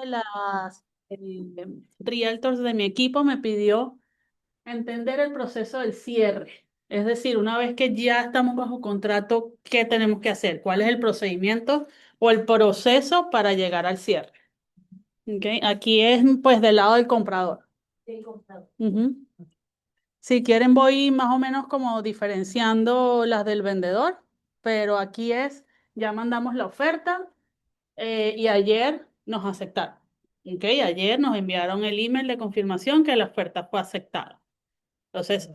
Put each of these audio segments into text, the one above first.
de las realtors de mi equipo me pidió entender el proceso del cierre. Es decir, una vez que ya estamos bajo contrato, ¿qué tenemos que hacer? ¿Cuál es el procedimiento o el proceso para llegar al cierre? ¿Ok? Aquí es pues del lado del comprador. Ujú. Si quieren voy más o menos como diferenciando las del vendedor, pero aquí es, ya mandamos la oferta y ayer nos aceptaron. ¿Ok? Ayer nos enviaron el email de confirmación que la oferta fue aceptada. Entonces,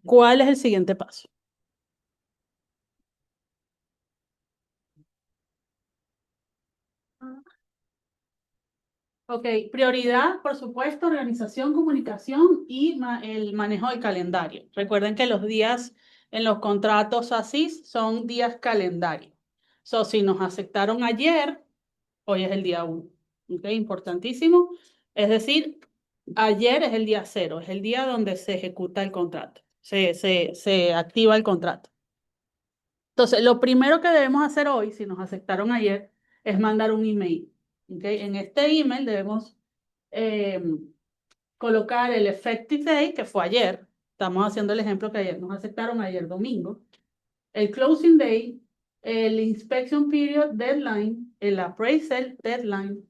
¿cuál es el siguiente paso? Ok, prioridad, por supuesto, organización, comunicación y el manejo del calendario. Recuerden que los días en los contratos así son días calendario. So, si nos aceptaron ayer, hoy es el día 1. Ok, importantísimo. Es decir, ayer es el día 0, es el día donde se ejecuta el contrato, se activa el contrato. Entonces, lo primero que debemos hacer hoy, si nos aceptaron ayer, es mandar un email. ¿Okay? En este email debemos eh, colocar el effective day, que fue ayer. Estamos haciendo el ejemplo que ayer nos aceptaron, ayer domingo. El closing day, el inspection period deadline, el appraisal deadline,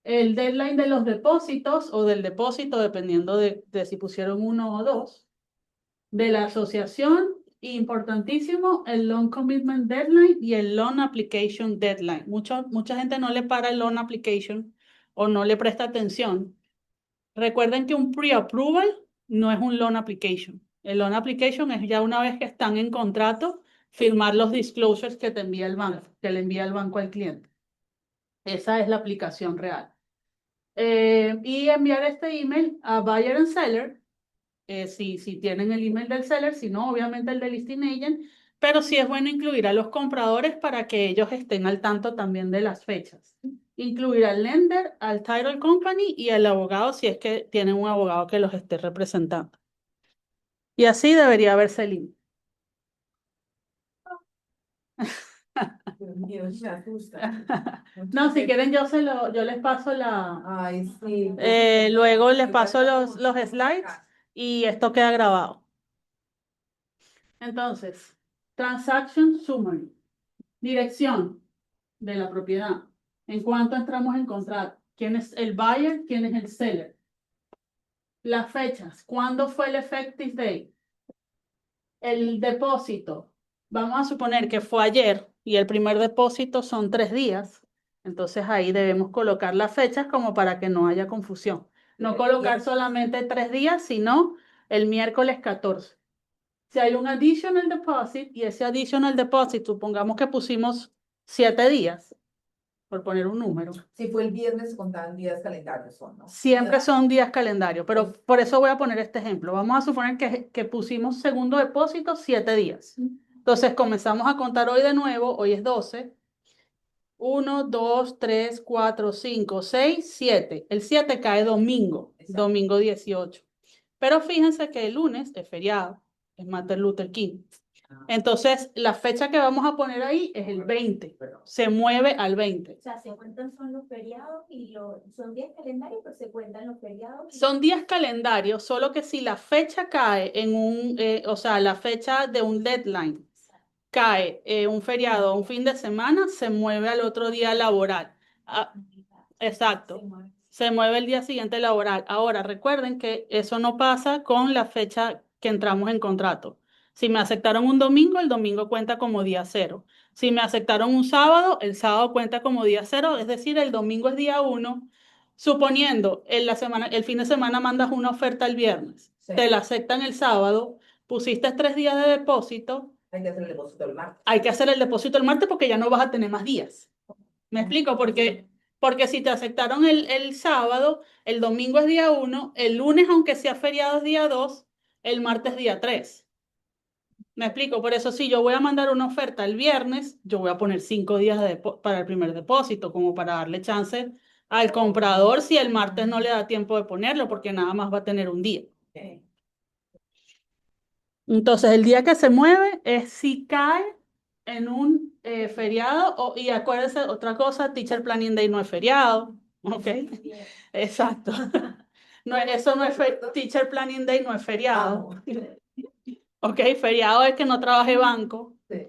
el deadline de los depósitos o del depósito, dependiendo de si pusieron uno o dos, de la asociación. Importantísimo, el Loan Commitment Deadline y el Loan Application Deadline. Mucha gente no le para el Loan Application o no le presta atención. Recuerden que un pre-approval no es un Loan Application. El Loan Application es ya una vez que están en contrato, firmar los disclosures que te envía el banco, que le envía el banco al cliente. Esa es la aplicación real. Y enviar este email a Buyer and Seller si tienen el email del seller, si no, obviamente el del listing agent, pero sí es bueno incluir a los compradores para que ellos estén al tanto también de las fechas. Incluir al lender, al title company y al abogado si es que tienen un abogado que los esté representando. Y así debería verse el email. Dios, me asusta. No, si quieren yo les paso Ay, sí. luego les paso los slides y esto queda grabado. Entonces, Transaction Summary. Dirección de la propiedad. ¿En cuánto entramos en contrato? ¿Quién es el buyer? ¿Quién es el seller? Las fechas. ¿Cuándo fue el effective date? El depósito. Vamos a suponer que fue ayer y el primer depósito son 3 días. Entonces ahí debemos colocar las fechas como para que no haya confusión. No colocar solamente 3 días, sino el miércoles 14. Si hay un additional deposit y ese additional deposit, supongamos que pusimos 7 días, por poner un número. Si fue el viernes, contaban días calendarios, ¿no? Siempre son días calendarios, pero por eso voy a poner este ejemplo. Vamos a suponer que pusimos segundo depósito 7 días. Entonces comenzamos a contar hoy de nuevo, hoy es 12. 1, 2, 3, 4, 5, 6, 7. El 7 cae domingo, Exacto. domingo 18. Pero fíjense que el lunes es feriado, es Martin Luther King. Entonces, la fecha que vamos a poner ahí es el 20. Se mueve al 20. O sea, se cuentan son los feriados y son días calendarios, pero se cuentan los feriados. Son días calendarios, solo que si la fecha cae en o sea, la fecha de un deadline cae un feriado o un fin de semana, se mueve al otro día laboral. Ah, exacto. Se mueve el día siguiente laboral. Ahora, recuerden que eso no pasa con la fecha que entramos en contrato. Si me aceptaron un domingo, el domingo cuenta como día 0. Si me aceptaron un sábado, el sábado cuenta como día 0, es decir, el domingo es día 1. Suponiendo el fin de semana mandas una oferta el viernes, Sí. te la aceptan el sábado, pusiste 3 días de depósito. Hay que hacer el depósito el martes. Hay que hacer el depósito el martes porque ya no vas a tener más días. ¿Me explico? Porque si te aceptaron el sábado, el domingo es día 1, el lunes, aunque sea feriado, es día 2, el martes día 3. ¿Me explico? Por eso, si yo voy a mandar una oferta el viernes, yo voy a poner 5 días para el primer depósito, como para darle chance al comprador si el martes no le da tiempo de ponerlo, porque nada más va a tener un día. Okay. Entonces, el día que se mueve es si cae en un feriado, y acuérdense, otra cosa, Teacher Planning Day no es feriado, ¿ok? Bien. Exacto. No, eso no es Teacher Planning Day, no es feriado. Ah, ¿Ok? Feriado es que no trabaje banco. sí.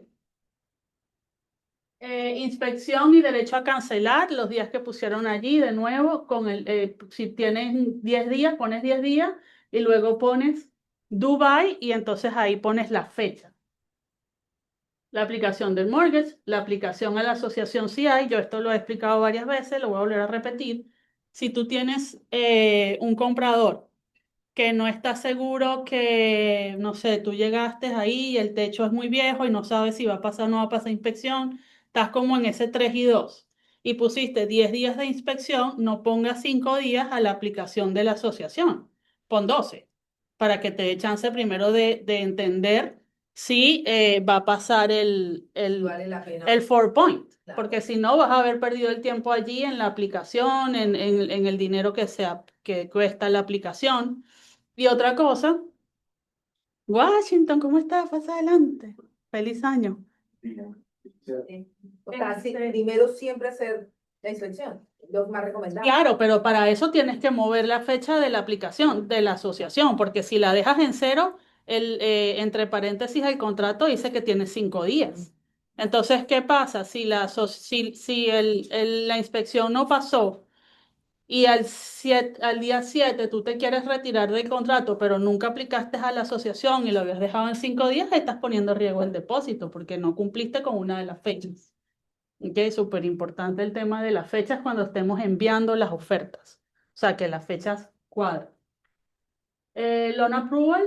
Inspección y derecho a cancelar los días que pusieron allí de nuevo si tienes 10 días, pones 10 días y luego pones Dubai y entonces ahí pones la fecha. La aplicación del mortgage, la aplicación a la asociación CI, yo esto lo he explicado varias veces, lo voy a volver a repetir. Si tú tienes un comprador que no está seguro que, no sé, tú llegaste ahí y el techo es muy viejo y no sabes si va a pasar o no va a pasar inspección, estás como en ese 3 y 2 y pusiste 10 días de inspección, no pongas 5 días a la aplicación de la asociación, pon 12 para que te dé chance primero de entender si va a pasar Vale la pena. el 4 point, Claro. porque si no vas a haber perdido el tiempo allí en la aplicación, en el dinero que cuesta la aplicación. Y otra cosa, Washington, ¿cómo estás? Pasa adelante. Feliz año. Sí. O sea, sí, primero siempre hacer la inspección, lo más recomendable. Claro, pero para eso tienes que mover la fecha de la aplicación, de la asociación, porque si la dejas en cero, entre paréntesis, el contrato dice que tiene 5 días. Entonces, ¿qué pasa? Si la inspección no pasó y al día 7 tú te quieres retirar del contrato, pero nunca aplicaste a la asociación y lo habías dejado en 5 días, estás poniendo en riesgo el depósito porque no cumpliste con una de las fechas. ¿Ok? Súper importante el tema de las fechas cuando estemos enviando las ofertas. O sea, que las fechas cuadren. Loan approval,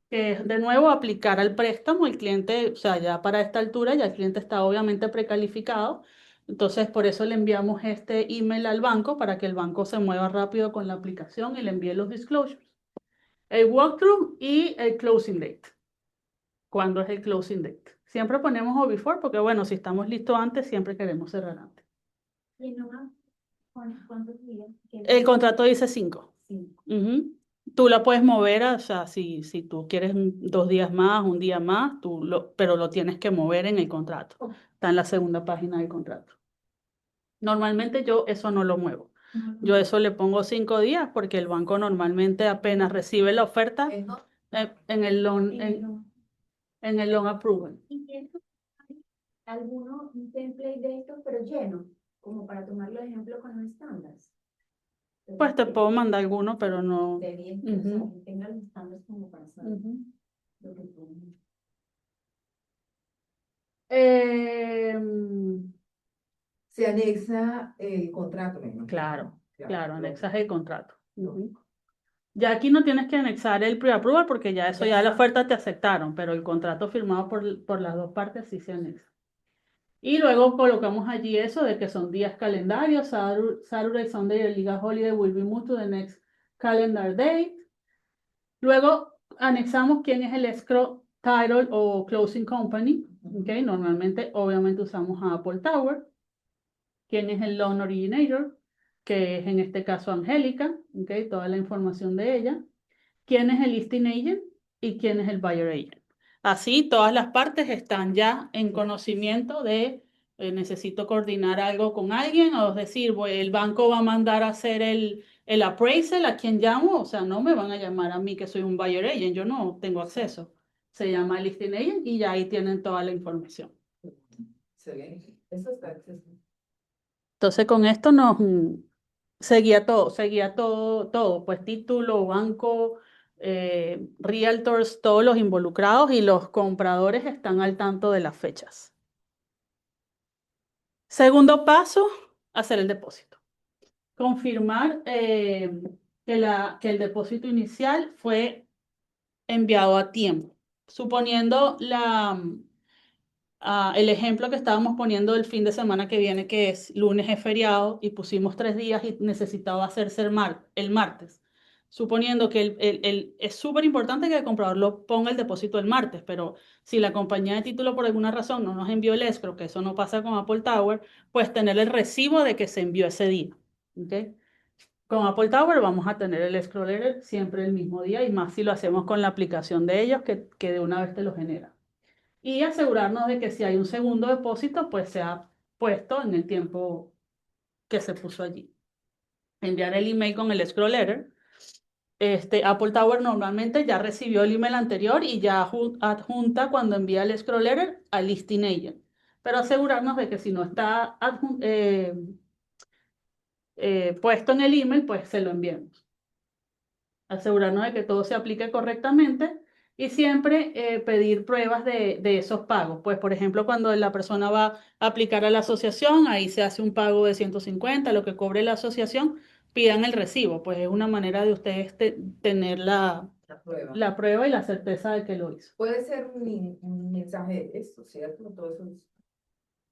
que es de nuevo aplicar al préstamo. El cliente, o sea, ya para esta altura ya el cliente está obviamente precalificado. Entonces, por eso le enviamos este email al banco para que el banco se mueva rápido con la aplicación y le envíe los disclosures. El walkthrough y el closing date. ¿Cuándo es el closing date? Siempre ponemos o before porque, bueno, si estamos listos antes, siempre queremos cerrar antes. Y no más, ¿cuántos días? El contrato dice 5. Cinco. Tú la puedes mover, o sea, si tú quieres 2 días más, un día más, pero lo tienes que mover en el contrato. Está en la segunda página del contrato. Normalmente yo eso no lo muevo. Yo eso le pongo 5 días porque el banco normalmente apenas recibe la oferta ¿No? en el loan, No. en el loan approval. ¿Y tienes alguno, un template de estos, pero lleno, como para tomarlo de ejemplo con los estándares? Pues te puedo mandar alguno, pero no. De bien, que, o sea, que tenga los estándares como para saber Ujú. lo que podemos. Se anexa el contrato, me imagino. Claro, claro, Lo- anexas el contrato. lo- Ujú. Ya aquí no tienes que anexar el pre-approval porque ya eso, ya la oferta te aceptaron, pero el contrato firmado por las dos partes sí se anexa. Y luego colocamos allí eso de que son días calendarios, Saturday, Sunday, el Liga Holiday will be moved to the next calendar date. Luego anexamos quién es el escrow title o closing company, ¿ok? Normalmente, obviamente usamos a Apple Tower. Quién es el loan originator, que es en este caso Angélica, ¿ok? Toda la información de ella. Quién es el listing agent y quién es el buyer agent. Así todas las partes están ya en conocimiento de necesito coordinar algo con alguien, o es decir, el banco va a mandar a hacer el appraisal, ¿a quién llamo? O sea, no me van a llamar a mí que soy un buyer agent, yo no tengo acceso. Se llama listing agent y ya ahí tienen toda la información. Se ve. Eso está accesible. Entonces con esto seguía todo, pues título, banco, realtors, todos los involucrados y los compradores están al tanto de las fechas. Segundo paso, hacer el depósito. Confirmar que el depósito inicial fue enviado a tiempo. Suponiendo el ejemplo que estábamos poniendo el fin de semana que viene, que es lunes es feriado y pusimos 3 días y necesitaba hacerse el martes. Suponiendo que es súper importante que el comprador lo ponga el depósito el martes, pero si la compañía de título por alguna razón no nos envió el escrow, que eso no pasa con Apple Tower, pues tener el recibo de que se envió ese día. ¿Okay? Con Apple Tower vamos a tener el escrow letter siempre el mismo día y más si lo hacemos con la aplicación de ellos que de una vez te lo genera. Y asegurarnos de que si hay un segundo depósito, pues sea puesto en el tiempo que se puso allí. enviar el email con el escrow letter. Apple Tower normalmente ya recibió el email anterior y ya adjunta cuando envía el scroll letter al listing agent. Pero asegurarnos de que si no está puesto en el email, pues se lo enviemos. Asegurarnos de que todo se aplique correctamente y siempre pedir pruebas de esos pagos. Pues, por ejemplo, cuando la persona va a aplicar a la asociación, ahí se hace un pago de 150, lo que cobre la asociación, pidan el recibo. Pues es una manera de ustedes tener La prueba. la prueba y la certeza de que lo hizo. Puede ser un mensaje de texto, ¿cierto? Todo eso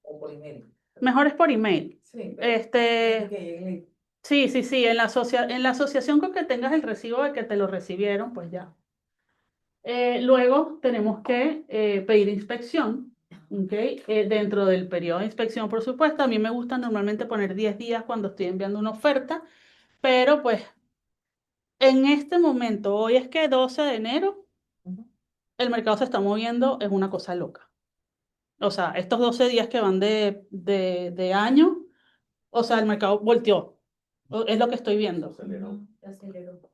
o por email. Mejor es por email. Sí, Este, sí. En la asociación con que tengas el recibo de que te lo recibieron, pues ya. Luego tenemos que pedir inspección, ¿ok? Dentro del periodo de inspección, por supuesto. A mí me gusta normalmente poner 10 días cuando estoy enviando una oferta, pero pues en este momento, hoy es que 12 de enero, el mercado se está moviendo, es una cosa loca. O sea, estos 12 días que van de año, o sea, el mercado volteó. Es lo que estoy viendo. Aceleró.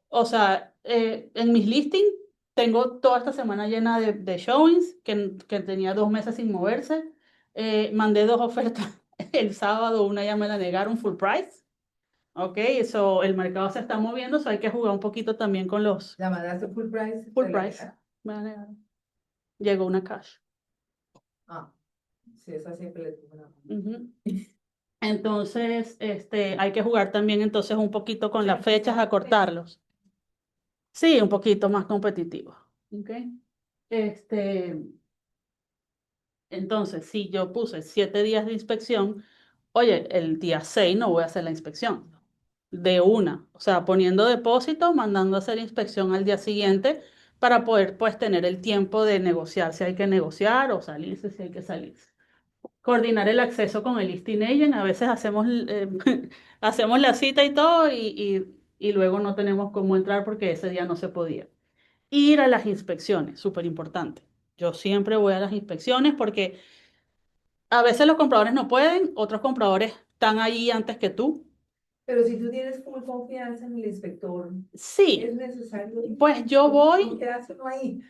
O sea, en mis listings tengo toda esta semana llena de showings que tenía 2 meses sin moverse. Mandé 2 ofertas el sábado, una ya me la negaron full price. Ok, eso el mercado se está moviendo, so hay que jugar un poquito también con los La mandaste full price. full price. Me la negaron. Llegó una cash. Ah, sí, esa siempre le tuvo una. Ujú. Entonces, hay que jugar también entonces un poquito con las fechas, acortarlos. Sí, un poquito más competitivo. ¿Ok? Este, entonces, si yo puse 7 días de inspección, oye, el día 6 no voy a hacer la inspección. De una, o sea, poniendo depósito, mandando a hacer inspección al día siguiente para poder, pues, tener el tiempo de negociar si hay que negociar o salirse si hay que salirse. Coordinar el acceso con el listing agent, a veces hacemos, hacemos la cita y todo y luego no tenemos cómo entrar porque ese día no se podía. Ir a las inspecciones, súper importante. Yo siempre voy a las inspecciones porque a veces los compradores no pueden, otros compradores están ahí antes que tú. Pero si tú tienes full confianza en el inspector, Sí, es necesario. pues yo voy, ¿Qué hace uno ahí?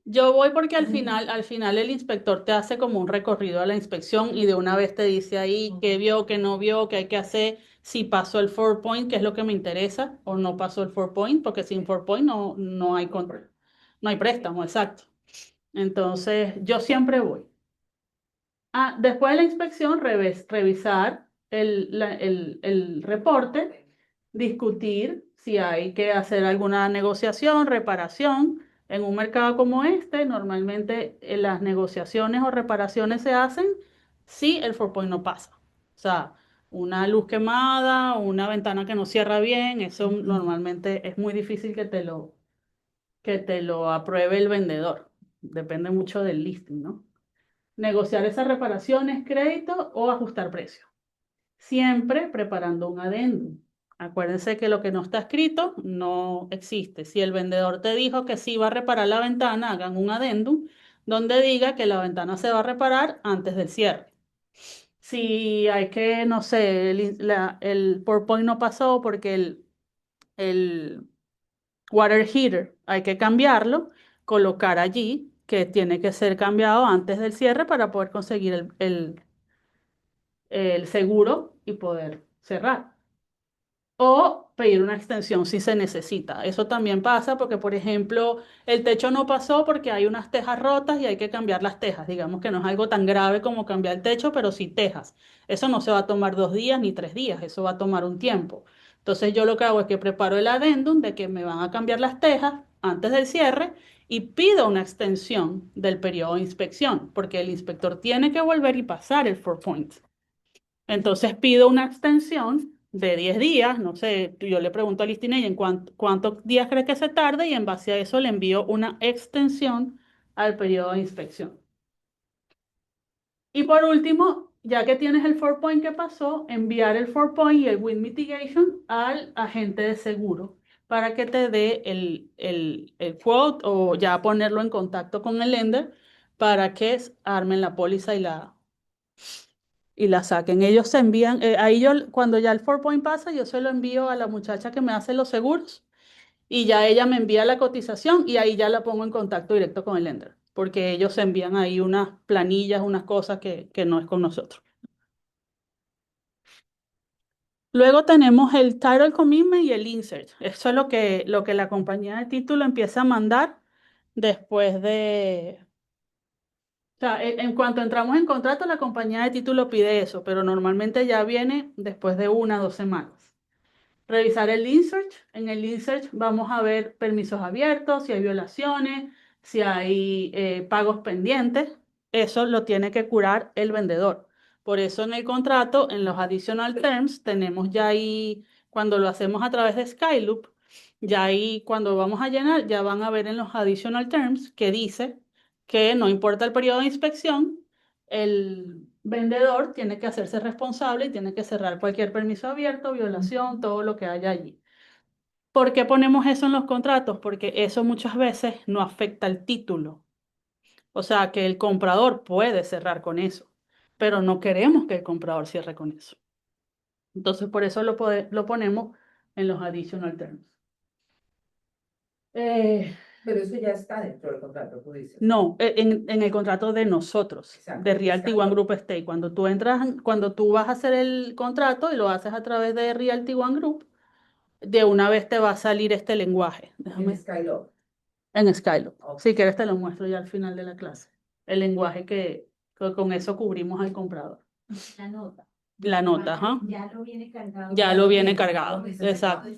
yo voy porque al final el inspector te hace como un recorrido a la inspección y de una vez te dice ahí qué vio, qué no vio, qué hay que hacer, si pasó el 4 point, que es lo que me interesa, o no pasó el 4 point, porque sin 4 point no hay préstamo, exacto. Entonces, yo siempre voy. Después de la inspección, revisar el reporte, discutir si hay que hacer alguna negociación, reparación. En un mercado como este, normalmente las negociaciones o reparaciones se hacen si el 4 point no pasa. O sea, una luz quemada, una ventana que no cierra bien, eso normalmente es muy difícil que te lo apruebe el vendedor. Depende mucho del listing, ¿no? Negociar esas reparaciones, crédito o ajustar precio. Siempre preparando un adendum. Acuérdense que lo que no está escrito no existe. Si el vendedor te dijo que sí va a reparar la ventana, hagan un adendum donde diga que la ventana se va a reparar antes del cierre. Si hay que, no sé, el PowerPoint no pasó porque el water heater hay que cambiarlo, colocar allí que tiene que ser cambiado antes del cierre para poder conseguir el seguro y poder cerrar. O pedir una extensión si se necesita. Eso también pasa porque, por ejemplo, el techo no pasó porque hay unas tejas rotas y hay que cambiar las tejas. Digamos que no es algo tan grave como cambiar el techo, pero sí tejas. Eso no se va a tomar 2 días ni 3 días, eso va a tomar un tiempo. Entonces yo lo que hago es que preparo el adendum de que me van a cambiar las tejas antes del cierre y pido una extensión del periodo de inspección, porque el inspector tiene que volver y pasar el 4 point. Entonces pido una extensión de 10 días, no sé, yo le pregunto a Listinella en cuántos días cree que se tarde y en base a eso le envío una extensión al periodo de inspección. Y por último, ya que tienes el 4 point que pasó, enviar el 4 point y el wind mitigation al agente de seguro para que te dé el quote o ya ponerlo en contacto con el lender para que armen la póliza y la saquen. Ellos se envían, ahí yo, cuando ya el 4 point pasa, yo se lo envío a la muchacha que me hace los seguros y ya ella me envía la cotización y ahí ya la pongo en contacto directo con el lender, porque ellos envían ahí unas planillas, unas cosas que no es con nosotros. Luego tenemos el Title Commitment y el Insert. Eso es lo que la compañía de título empieza a mandar después de... O sea, en cuanto entramos en contrato, la compañía de título pide eso, pero normalmente ya viene después de 1 o 2 semanas. Revisar el insert. En el insert vamos a ver permisos abiertos, si hay violaciones, si hay pagos pendientes. Eso lo tiene que curar el vendedor. Por eso en el contrato, en los additional terms, tenemos ya ahí, cuando lo hacemos a través de Skyloop, ya ahí cuando vamos a llenar, ya van a ver en los additional terms que dice que no importa el periodo de inspección, el vendedor tiene que hacerse responsable y tiene que cerrar cualquier permiso abierto, violación, todo lo que haya allí. ¿Por qué ponemos eso en los contratos? Porque eso muchas veces no afecta el título. O sea, que el comprador puede cerrar con eso, pero no queremos que el comprador cierre con eso. Entonces, por eso lo ponemos en los additional terms. Pero eso ya está dentro del contrato, tú dices. No, en el contrato de nosotros, Exacto, de Realty One Group Estate. Cuando tú entras, cuando tú vas a hacer el contrato y lo haces a través de Realty One Group, de una vez te va a salir este lenguaje. En Déjame, Skylock. en Skylock. Ok. Si quieres te lo muestro ya al final de la clase. El lenguaje que con eso cubrimos al comprador. La nota. La nota, ajá. Ya lo viene cargado. Ya lo viene Ok, cargado. ok, Exacto.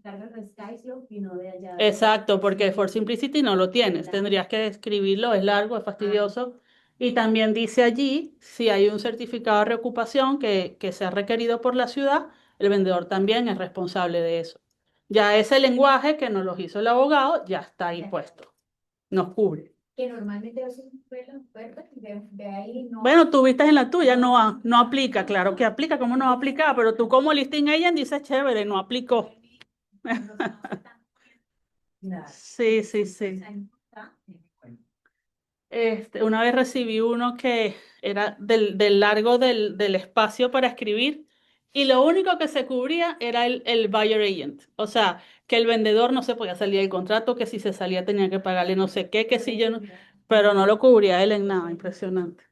Carga de Skyslope y no de allá. Exacto, porque For Simplicity no lo tienes. Tendrías que escribirlo, es largo, es fastidioso. Y también dice allí, si hay un certificado de reocupación que sea requerido por la ciudad, el vendedor también es responsable de eso. Ya ese lenguaje que nos lo hizo el abogado, ya está ahí puesto. Nos cubre. Que normalmente a veces ve la oferta y ve ahí no. Bueno, tú viste en la tuya, no aplica, claro que aplica, ¿cómo no va a aplicar? Pero tú como listing agent dices, chévere, no aplicó. Nada. Sí, sí, sí. Una vez recibí uno que era del largo del espacio para escribir y lo único que se cubría era el buyer agent. O sea, que el vendedor no se podía salir del contrato, que si se salía tenía que pagarle no sé qué, que si yo no, pero no lo cubría él en nada, impresionante.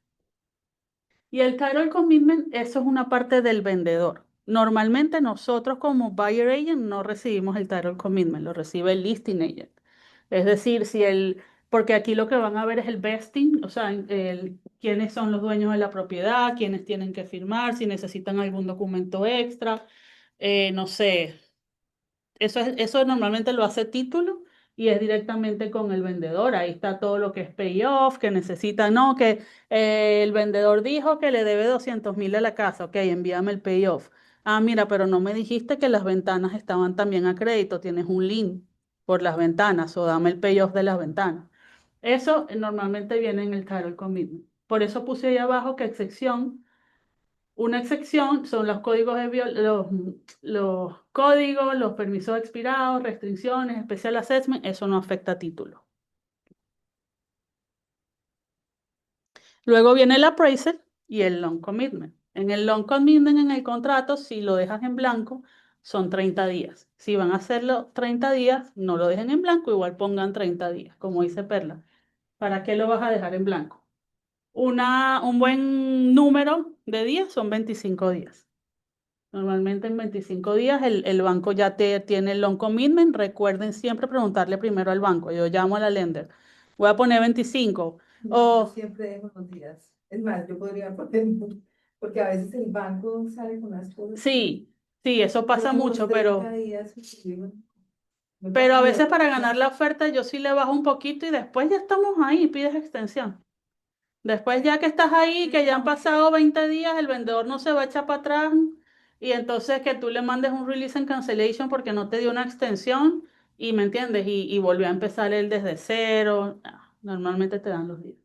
Y el title commitment, eso es una parte del vendedor. Normalmente nosotros como buyer agent no recibimos el title commitment, lo recibe el listing agent. Es decir, porque aquí lo que van a ver es el vesting, o sea, quiénes son los dueños de la propiedad, quiénes tienen que firmar, si necesitan algún documento extra, no sé, eso normalmente lo hace título y es directamente con el vendedor. Ahí está todo lo que es payoff, que necesita, no, que el vendedor dijo que le debe 200.000 a la casa. Ok, envíame el payoff. Ah, mira, pero no me dijiste que las ventanas estaban también a crédito. Tienes un lien por las ventanas o dame el payoff de las ventanas. Eso normalmente viene en el title commitment. Por eso puse ahí abajo que excepción. Una excepción son los códigos los códigos, los permisos expirados, restricciones, special assessment, eso no afecta a título. Luego viene el appraisal y el long commitment. En el long commitment, en el contrato, si lo dejas en blanco, son 30 días. Si van a hacerlo 30 días, no lo dejen en blanco, igual pongan 30 días, como dice Perla. ¿Para qué lo vas a dejar en blanco? Un buen número de días son 25 días. Normalmente en 25 días el banco ya tiene el loan commitment. Recuerden siempre preguntarle primero al banco. Yo llamo a la lender. Voy a poner 25. Yo O siempre dejo los días. Es más, yo podría poner, porque a veces el banco sale con las cosas. sí, sí, eso pasa Como los mucho, 30 días, me pero a veces fastidio. para ganar la oferta yo sí le bajo un poquito y después ya estamos ahí y pides extensión. Después ya que estás ahí, que ya han pasado 20 días, el vendedor no se va a echar para atrás y entonces que tú le mandes un release and cancellation porque no te dio una extensión y me entiendes y volvió a empezar él desde cero. Normalmente te dan los días.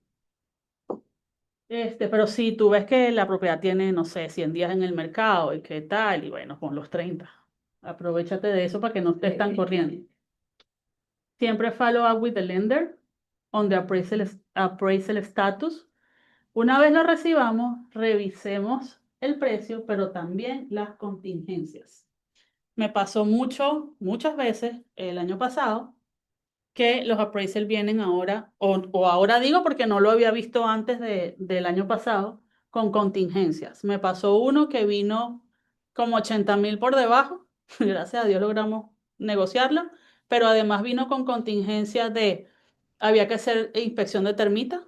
Pero si tú ves que la propiedad tiene, no sé, 100 días en el mercado y qué tal, y bueno, con los 30. Aprovechate de eso para que no estés tan corriendo. Siempre follow up with the lender on the appraisal status. Una vez lo recibamos, revisemos el precio, pero también las contingencias. Me pasó muchas veces el año pasado que los appraisals vienen ahora, o ahora digo porque no lo había visto antes del año pasado, con contingencias. Me pasó uno que vino como 80.000 por debajo, gracias a Dios logramos negociarlo, pero además vino con contingencias de, había que hacer inspección de termitas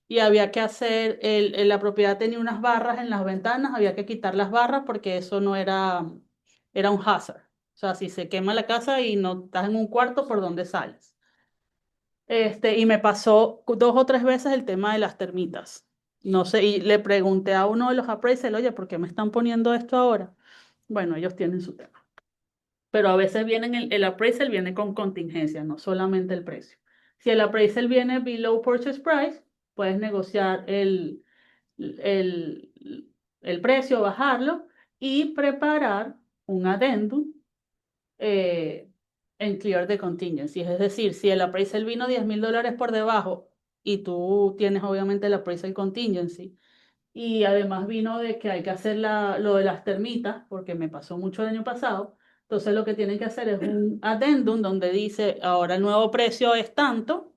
y había que hacer, la propiedad tenía unas barras en las ventanas, había que quitar las barras porque eso no era, era un hazard. O sea, si se quema la casa y no estás en un cuarto, ¿por dónde sales? Y me pasó 2 o 3 veces el tema de las termitas. No sé, y le pregunté a uno de los appraisals, oye, ¿por qué me están poniendo esto ahora? Bueno, ellos tienen su tema. Pero a veces vienen, el appraisal viene con contingencia, no solamente el precio. Si el appraisal viene below purchase price, puedes negociar el, el precio, bajarlo y preparar un addendum eh, en clear the contingency. Es decir, si el appraisal vino $10.000 por debajo y tú tienes obviamente el appraisal contingency y además vino de que hay que hacer lo de las termitas, porque me pasó mucho el año pasado, entonces lo que tienen que hacer es un addendum donde dice ahora el nuevo precio es tanto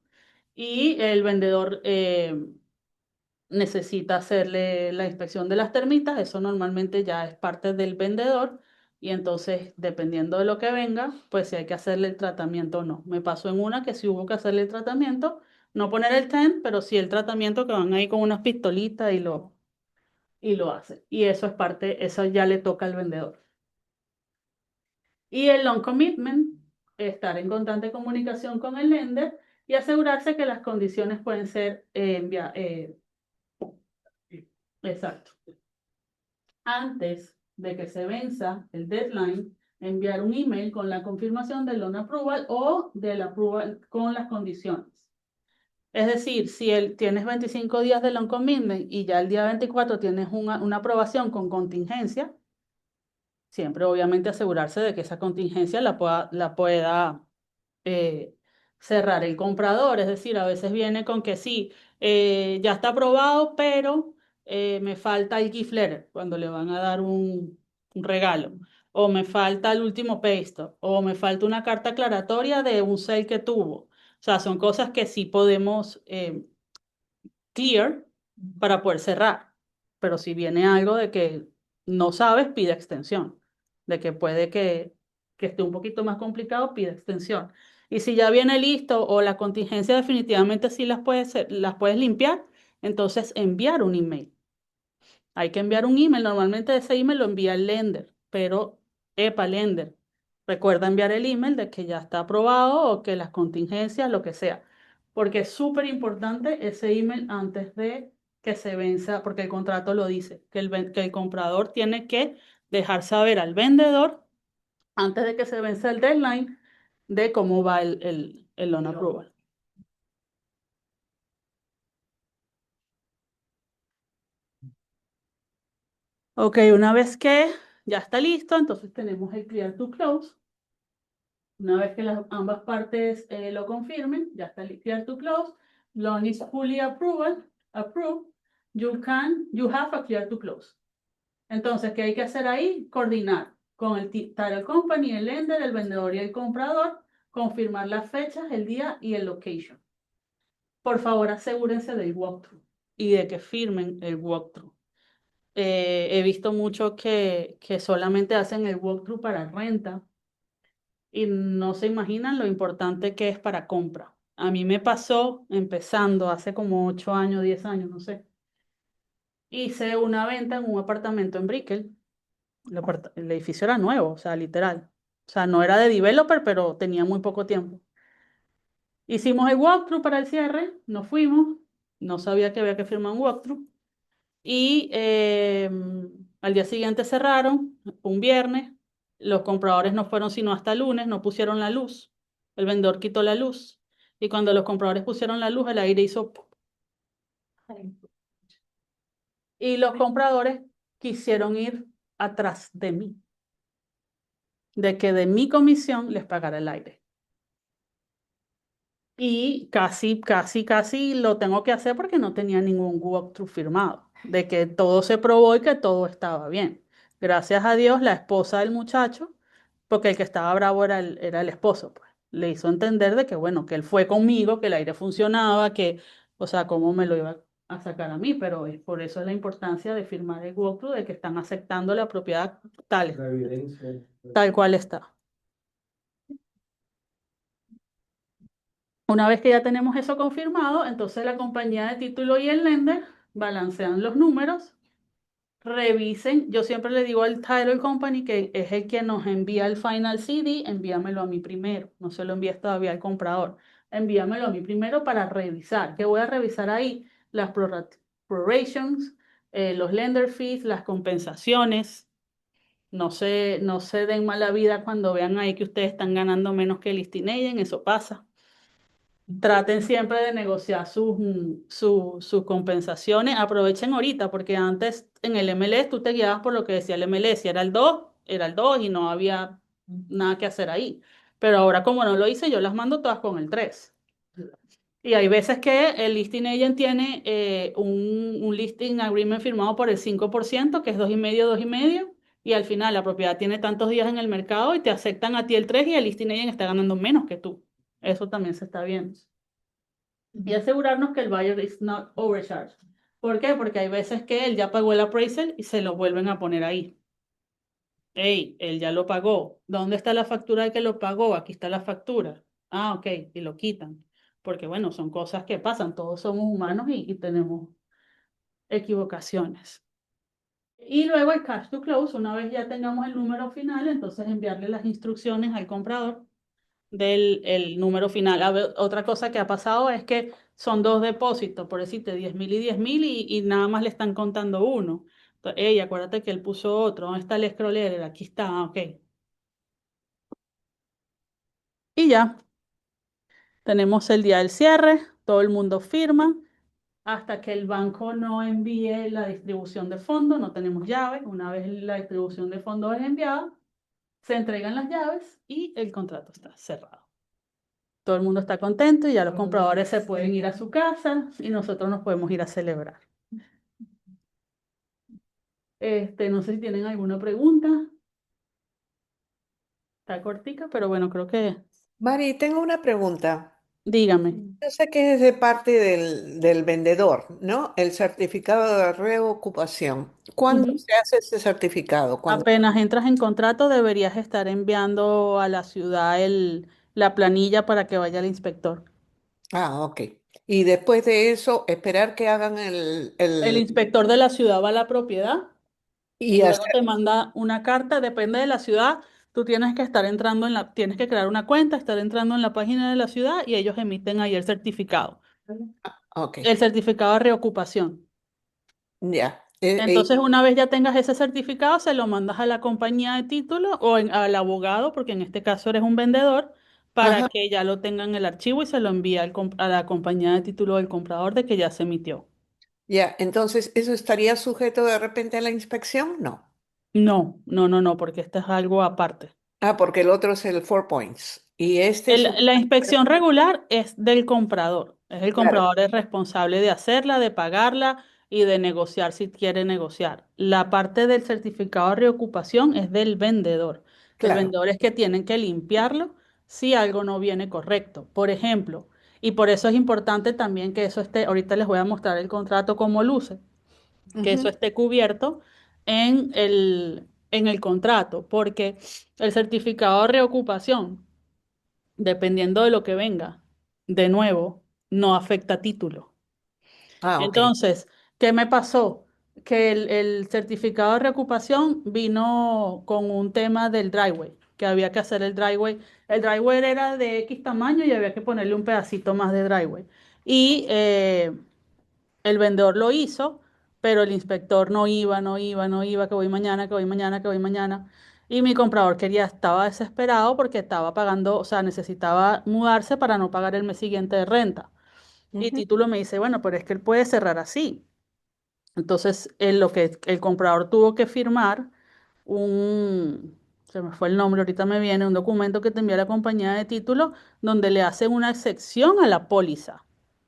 y el vendedor necesita hacerle la inspección de las termitas, eso normalmente ya es parte del vendedor y entonces dependiendo de lo que venga, pues si hay que hacerle el tratamiento o no. Me pasó en una que sí hubo que hacerle el tratamiento, no poner el TEN, pero sí el tratamiento que van ahí con unas pistolitas y lo hacen. Y eso es parte, eso ya le toca al vendedor. Y el long commitment, estar en constante comunicación con el lender y asegurarse que las condiciones pueden ser exacto. Antes de que se venza el deadline, enviar un email con la confirmación del loan approval o del approval con las condiciones. Es decir, si tienes 25 días de loan commitment y ya el día 24 tienes una aprobación con contingencia, siempre obviamente asegurarse de que esa contingencia la pueda eh, cerrar el comprador. Es decir, a veces viene con que sí, ya está aprobado, pero me falta el gift letter cuando le van a dar un regalo. O me falta el último pay stub, o me falta una carta aclaratoria de un sale que tuvo. O sea, son cosas que sí podemos clear para poder cerrar. Pero si viene algo de que no sabes, pide extensión. De que puede que esté un poquito más complicado, pide extensión. Y si ya viene listo o la contingencia definitivamente sí las puedes limpiar, entonces enviar un email. Hay que enviar un email. Normalmente ese email lo envía el lender, pero epa, lender. Recuerda enviar el email de que ya está aprobado o que las contingencias, lo que sea. Porque es súper importante ese email antes de que se venza, porque el contrato lo dice, que el comprador tiene que dejar saber al vendedor antes de que se venza el deadline de cómo va el loan approval. Ok, una vez que ya está listo, entonces tenemos el clear to close. Una vez que ambas partes lo confirmen, ya está el clear to close. Loan is fully approved. You have a clear to close. Entonces, ¿qué hay que hacer ahí? Coordinar con el title company, el lender, el vendedor y el comprador, confirmar las fechas, el día y el location. Por favor, asegúrense del walkthrough y de que firmen el walkthrough. He visto mucho que solamente hacen el walkthrough para renta y no se imaginan lo importante que es para compra. A mí me pasó empezando hace como 8 años, 10 años, no sé. Hice una venta en un apartamento en Brickell. El edificio era nuevo, o sea, literal. O sea, no era de developer, pero tenía muy poco tiempo. Hicimos el walkthrough para el cierre, nos fuimos, no sabía que había que firmar un walkthrough. Y al día siguiente cerraron, un viernes. Los compradores no fueron sino hasta el lunes, no pusieron la luz. El vendedor quitó la luz. Y cuando los compradores pusieron la luz, el aire hizo ¡pum! Y los compradores quisieron ir atrás de mí, de que de mi comisión les pagara el aire. y casi lo tengo que hacer porque no tenía ningún walkthrough firmado, de que todo se probó y que todo estaba bien. Gracias a Dios, la esposa del muchacho, porque el que estaba bravo era el esposo, pues, le hizo entender de que, bueno, que él fue conmigo, que el aire funcionaba, que, o sea, cómo me lo iba a sacar a mí, pero es por eso es la importancia de firmar el walkthrough, de que están aceptando la propiedad tal cual está. Una vez que ya tenemos eso confirmado, entonces la compañía de título y el lender balancean los números, revisen. Yo siempre le digo al title company que es el que nos envía el final CD, envíamelo a mí primero, no se lo envíes todavía al comprador, envíamelo a mí primero para revisar. ¿Qué voy a revisar ahí? Las prorations, los lender fees, las compensaciones. No se den mala vida cuando vean ahí que ustedes están ganando menos que el listing agent, eso pasa. Traten siempre de negociar sus compensaciones. Aprovechen ahorita, porque antes en el MLS tú te guiabas por lo que decía el MLS. Si era el 2 era el 2 y no había nada que hacer ahí. Pero ahora como no lo hice, yo las mando todas con el 3. Y hay veces que el listing agent tiene un listing agreement firmado por el 5%, que es 2,5, 2,5, y al final la propiedad tiene tantos días en el mercado y te aceptan a ti el 3 y el listing agent está ganando menos que tú. Eso también se está viendo y asegurarnos que el buyer is not overcharged. ¿Por qué? Porque hay veces que él ya pagó el appraisal y se lo vuelven a poner ahí. Hey, él ya lo pagó. ¿Dónde está la factura de que lo pagó? Aquí está la factura. Ah, ok, y lo quitan. Porque bueno, son cosas que pasan. Todos somos humanos y tenemos equivocaciones. Y luego el cash to close, una vez ya tengamos el número final, entonces enviarle las instrucciones al comprador del el número final. A ver, otra cosa que ha pasado es que son dos depósitos, por decirte 10,000 y 10,000 y nada más le están contando uno. Entonces, ey, acuérdate que él puso otro. ¿Dónde está el scroller? Aquí está, ok. Y ya, tenemos el día del cierre, todo el mundo firma. Hasta que el banco no envíe la distribución de fondos, no tenemos llaves. Una vez la distribución de fondos es enviada, se entregan las llaves y el contrato está cerrado. Todo el mundo está contento y ya los compradores se pueden ir a su casa y nosotros nos podemos ir a celebrar. No sé si tienen alguna pregunta. Está cortica, pero bueno, creo que Mari, tengo una pregunta. dígame. Yo sé que es de parte del vendedor, ¿no? El certificado de reocupación. ¿Cuándo Ujú. se hace ese certificado? ¿Cuándo? Apenas entras en contrato, deberías estar enviando a la ciudad la planilla para que vaya el inspector. Ah, ok. Y después de eso, esperar que hagan El inspector de la ciudad va a la propiedad. y Luego hacer. te manda una carta, depende de la ciudad. Tú tienes que estar entrando tienes que crear una cuenta, estar entrando en la página de la ciudad y ellos emiten ahí el certificado. Ok, El certificado de reocupación. ya. Entonces, una vez ya tengas ese certificado, se lo mandas a la compañía de título o al abogado, porque en este caso eres un vendedor, para Ajá, que ya lo tengan en el archivo y se lo envíe a la compañía de título del comprador de que ya se emitió. ya. Entonces, ¿eso estaría sujeto de repente a la inspección? No. No, porque esto es algo aparte. Ah, porque el otro es el Four Points. Y este es un. La inspección regular es del comprador. Es el Claro, comprador el responsable de hacerla, de pagarla y de negociar si quiere negociar. La parte del certificado de reocupación es del vendedor. El claro. vendedor es que tienen que limpiarlo si algo no viene correcto. Por ejemplo, y por eso es importante también que eso esté, ahorita les voy a mostrar el contrato como luce, que eso Ujú. esté cubierto en el contrato, porque el certificado de reocupación dependiendo de lo que venga, de nuevo, no afecta título. Ah, ok. Entonces, ¿qué me pasó? Que el certificado de reocupación vino con un tema del driveway, que había que hacer el driveway. El driveway era de X tamaño y había que ponerle un pedacito más de driveway. Y el vendedor lo hizo, pero el inspector no iba, que voy mañana, que voy mañana, que voy mañana. Y mi comprador estaba desesperado porque estaba pagando, o sea, necesitaba mudarse para no pagar el mes siguiente de renta. Y Ujú. título me dice, bueno, pero es que él puede cerrar así. Entonces, lo que el comprador tuvo que firmar un, se me fue el nombre, ahorita me viene, un documento que te envía la compañía de título donde le hacen una excepción a la póliza.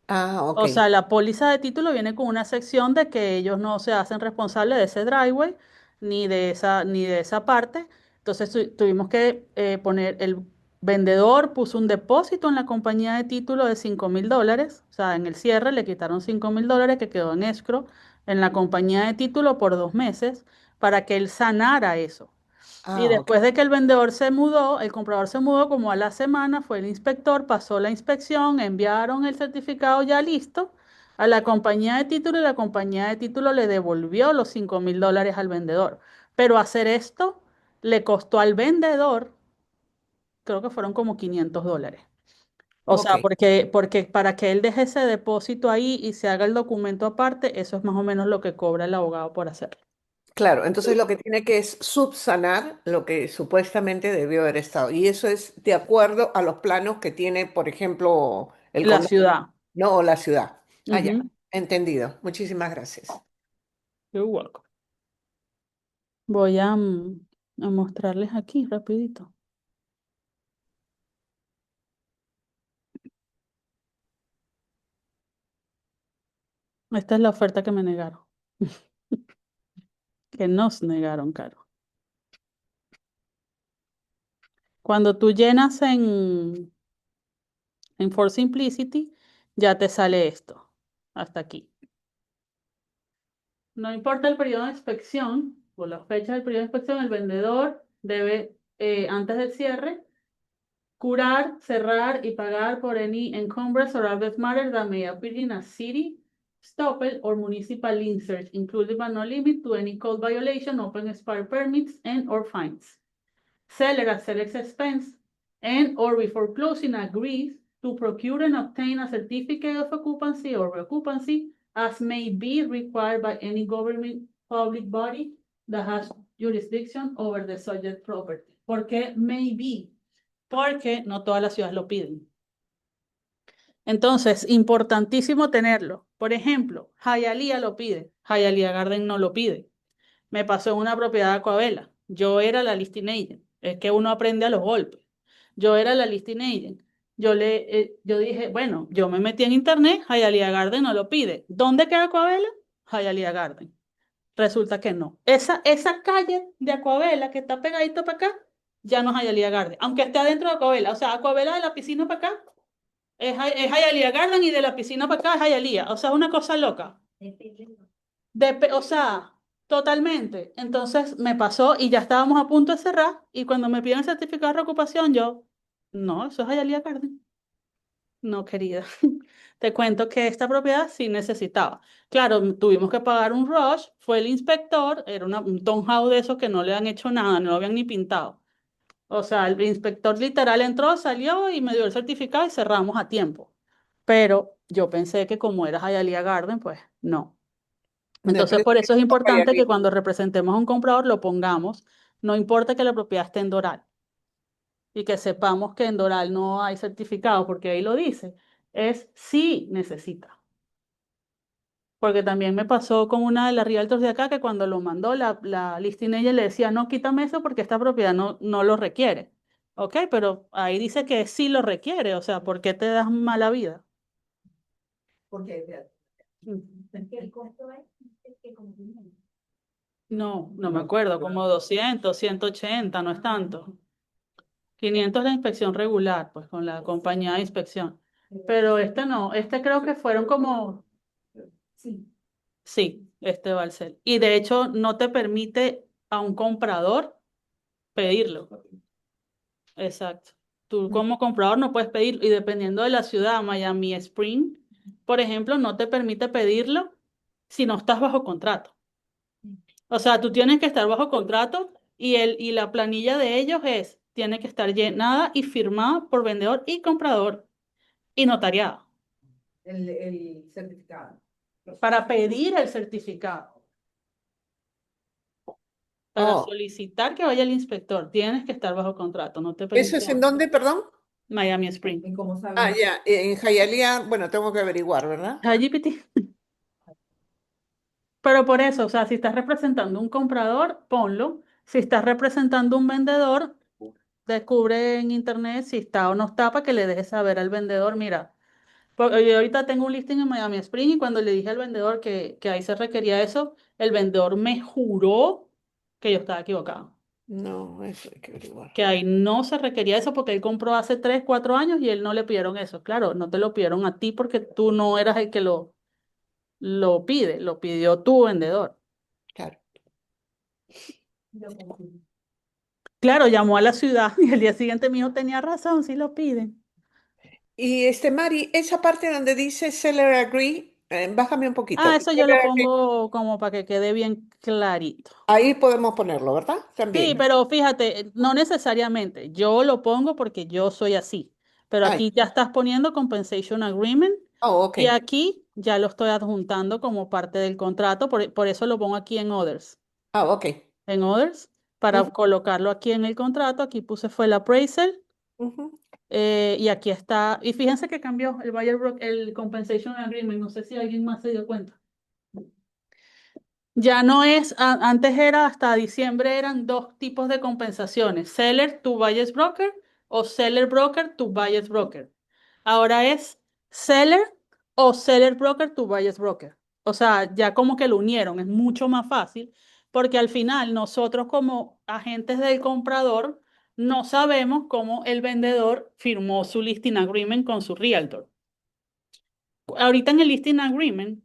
Ah, ok. O sea, la póliza de título viene con una sección de que ellos no se hacen responsables de ese driveway ni de esa parte. Entonces tuvimos que poner, el vendedor puso un depósito en la compañía de título de $5,000. O sea, en el cierre le quitaron $5,000 que quedó en escro en la compañía de título por 2 meses para que él sanara eso. Y Ah, ok. después de que el vendedor se mudó, el comprador se mudó como a la semana, fue el inspector, pasó la inspección, enviaron el certificado ya listo a la compañía de título y la compañía de título le devolvió los $5,000 al vendedor. Pero hacer esto le costó al vendedor, creo que fueron como $500. O Ok. sea, porque para que él deje ese depósito ahí y se haga el documento aparte, eso es más o menos lo que cobra el abogado por hacerlo. Claro, entonces lo que tiene que es subsanar lo que supuestamente debió haber estado. Y eso es de acuerdo a los planos que tiene, por ejemplo, el La condado, ciudad. ¿no? O la ciudad. Ah, ya, Ujú. entendido. Muchísimas gracias. You're welcome. Voy a mostrarles aquí rapidito. Esta es la oferta que me negaron, que nos negaron, Caro. Cuando tú llenas en For Simplicity, ya te sale esto, hasta aquí. No importa el periodo de inspección o la fecha del periodo de inspección, el vendedor debe, antes del cierre, curar, cerrar y pagar por any encumbrance or other matter that may appear in a city, stoppage, or municipal lien search, including but not limited to any code violation, open expired permits, and or fines. Seller at seller's expense and or before closing agrees to procure and obtain a certificate of occupancy or reoccupancy as may be required by any government public body that has jurisdiction over the subject property. ¿Por qué may be? Porque no todas las ciudades lo piden. Entonces, importantísimo tenerlo. Por ejemplo, Hialeah lo pide, Hialeah Garden no lo pide. Me pasó en una propiedad de Coabela. Yo era la listing agent. Es que uno aprende a los golpes. Yo era la listing agent. Yo dije, bueno, yo me metí en internet, Hialeah Garden no lo pide. ¿Dónde queda Coabela? Hialeah Garden. Resulta que no. Esa calle de Acuabela que está pegadito para acá, ya no es Hialeah Garden, aunque esté adentro de Acuabela. O sea, Acuabela de la piscina para acá es Hialeah Garden y de la piscina para acá es Hialeah. O sea, es una cosa loca. O sea, totalmente. Entonces me pasó y ya estábamos a punto de cerrar y cuando me piden el certificado de reocupación, yo, no, eso es Hialeah Garden. No, querida. Te cuento que esta propiedad sí necesitaba. Claro, tuvimos que pagar un rush, fue el inspector, era un townhouse de esos que no le han hecho nada, no lo habían ni pintado. O sea, el inspector literal entró, salió y me dio el certificado y cerramos a tiempo. Pero yo pensé que como era Hialeah Garden, pues no. De Entonces, por eso es presupuesto importante que cuando representemos a un comprador lo pongamos, no importa que la propiedad esté en Doral y que sepamos que en Doral no hay certificado, porque ahí lo dice, es si necesita. Porque también me pasó con una de las realtors de acá que cuando lo mandó la listing ella le decía, no, quítame eso porque esta propiedad no lo requiere. Ok, pero ahí dice que sí lo requiere, o sea, ¿por qué te das mala vida? Porque, fíjate, Que el costo es que como 500. No me acuerdo, como 200, 180, no es tanto. 500 la inspección regular, pues con la compañía de inspección. Pero este no, este creo que fueron como, Sí. sí, este va al ser. Y de hecho no te permite a un comprador pedirlo. Exacto. Tú como comprador no puedes pedirlo y dependiendo de la ciudad, Miami Spring, por ejemplo, no te permite pedirlo si no estás bajo contrato. O sea, tú tienes que estar bajo contrato y la planilla de ellos tiene que estar llenada y firmada por vendedor y comprador y notariada el certificado. para pedir el certificado, para Oh, solicitar que vaya el inspector. Tienes que estar bajo contrato, no te ¿eso es permite en dónde, perdón? Miami Spring. ¿Y cómo Ah, saben? ya, en Hialeah, bueno, tengo que averiguar, ¿verdad? ChatGPT. Pero por eso, o sea, si estás representando un comprador, ponlo. Si estás representando un vendedor, descubre en internet si está o no está para que le dejes saber al vendedor, mira, porque yo ahorita tengo un listing en Miami Spring y cuando le dije al vendedor que ahí se requería eso, el vendedor me juró que yo estaba equivocado, No, eso hay que averiguar. que ahí no se requería eso porque él compró hace 3, 4 años y él no le pidieron eso. Claro, no te lo pidieron a ti porque tú no eras el que lo pide, lo pidió tu vendedor. Claro. Claro, llamó a la ciudad y el día siguiente mi hijo tenía razón, sí lo piden. Y Mari, esa parte donde dice seller agree, bájame un Ah, poquito. eso yo lo pongo como para que quede bien clarito. Ahí podemos ponerlo, ¿verdad? Sí, También. pero fíjate, no necesariamente. Yo lo pongo porque yo soy así. Pero Ay, aquí ya estás poniendo compensation agreement oh, ok. y aquí ya lo estoy adjuntando como parte del contrato. Por eso lo pongo aquí en others. Ah, ok. En others, para Ujú, colocarlo aquí en el contrato. Aquí puse fue el appraisal. ujú. Y aquí está. Y fíjense que cambió el compensation agreement. No sé si alguien más se dio cuenta. Ya no es, antes era hasta diciembre eran dos tipos de compensaciones, seller to buyer's broker o seller broker to buyer's broker. Ahora es seller o seller broker to buyer's broker. O sea, ya como que lo unieron, es mucho más fácil porque al final nosotros como agentes del comprador no sabemos cómo el vendedor firmó su listing agreement con su realtor. Ahorita en el listing agreement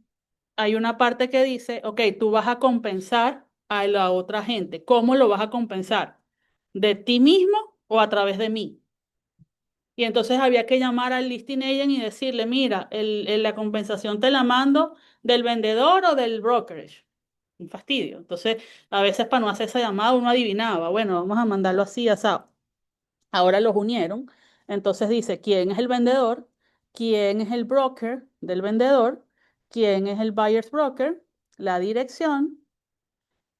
hay una parte que dice, ok, tú vas a compensar a la otra gente. ¿Cómo lo vas a compensar? ¿De ti mismo o a través de mí? Y entonces había que llamar al listing agent y decirle, mira, la compensación te la mando del vendedor o del brokerage. Un fastidio. Entonces, a veces para no hacer esa llamada uno adivinaba, bueno, vamos a mandarlo así, así. Ahora los unieron. Entonces dice quién es el vendedor, quién es el broker del vendedor, quién es el buyer's broker, la dirección.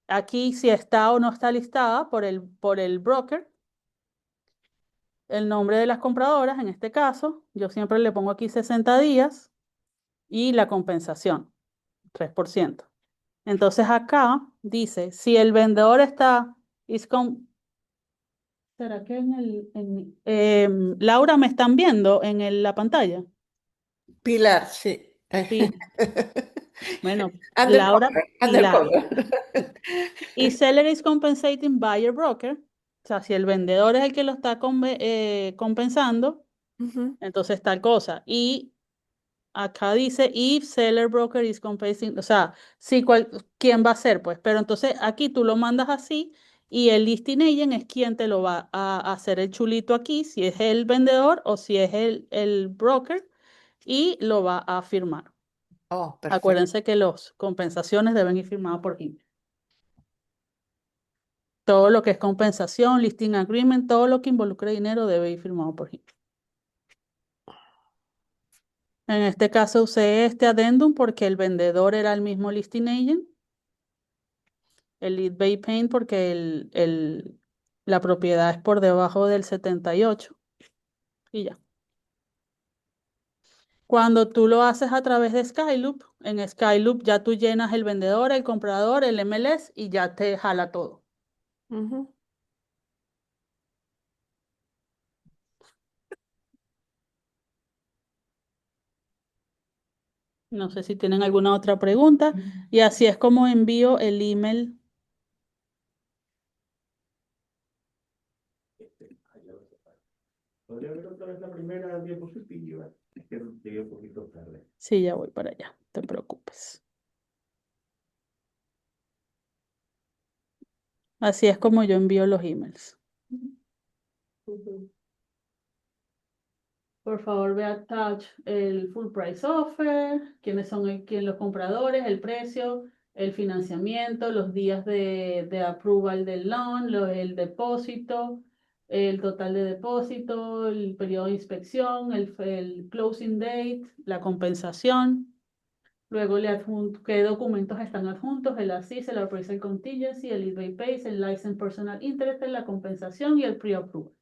Aquí si está o no está listada por el broker, el nombre de las compradoras, en este caso, yo siempre le pongo aquí 60 días y la compensación, 3%. Entonces acá dice, si el vendedor está, ¿será que Laura, me están viendo en la pantalla? Pilar, sí. Sí, bueno, Laura, Undercover, Pilar. undercover. Y seller is compensating buyer broker. O sea, si el vendedor es el que lo está compensando, Ujú. entonces tal cosa. Y acá dice if seller broker is compensating, o sea, si quién va a ser, pues. Pero entonces aquí tú lo mandas así y el listing agent es quien te lo va a hacer el chulito aquí, si es el vendedor o si es el broker, y lo va a firmar. Oh, perfecto. Acuérdense que las compensaciones deben ir firmadas por Jim. Todo lo que es compensación, listing agreement, todo lo que involucre dinero debe ir firmado por Jim. En este caso usé este addendum porque el vendedor era el mismo listing agent, el lead bay paint porque la propiedad es por debajo del 78 y ya. Cuando tú lo haces a través de Skyloop, en Skyloop ya tú llenas el vendedor, el comprador, el MLS y ya te jala todo. Ujú. No sé si tienen alguna otra pregunta. Y así es como envío el email. ¿Podría ver otra vez la primera diapositiva? Es que llegué un poquito tarde. Sí, ya voy para allá, no te preocupes. Así es como yo envío los emails. Por favor, ve attach el full price offer, quiénes son los compradores, el precio, el financiamiento, los días de approval del loan, el depósito, el total de depósito, el periodo de inspección, el closing date, la compensación. Luego le adjunto qué documentos están adjuntos, el ASIS, el Appraisal Contingency, el eBay Pays, el License Personal Interest, la compensación y el pre-approval.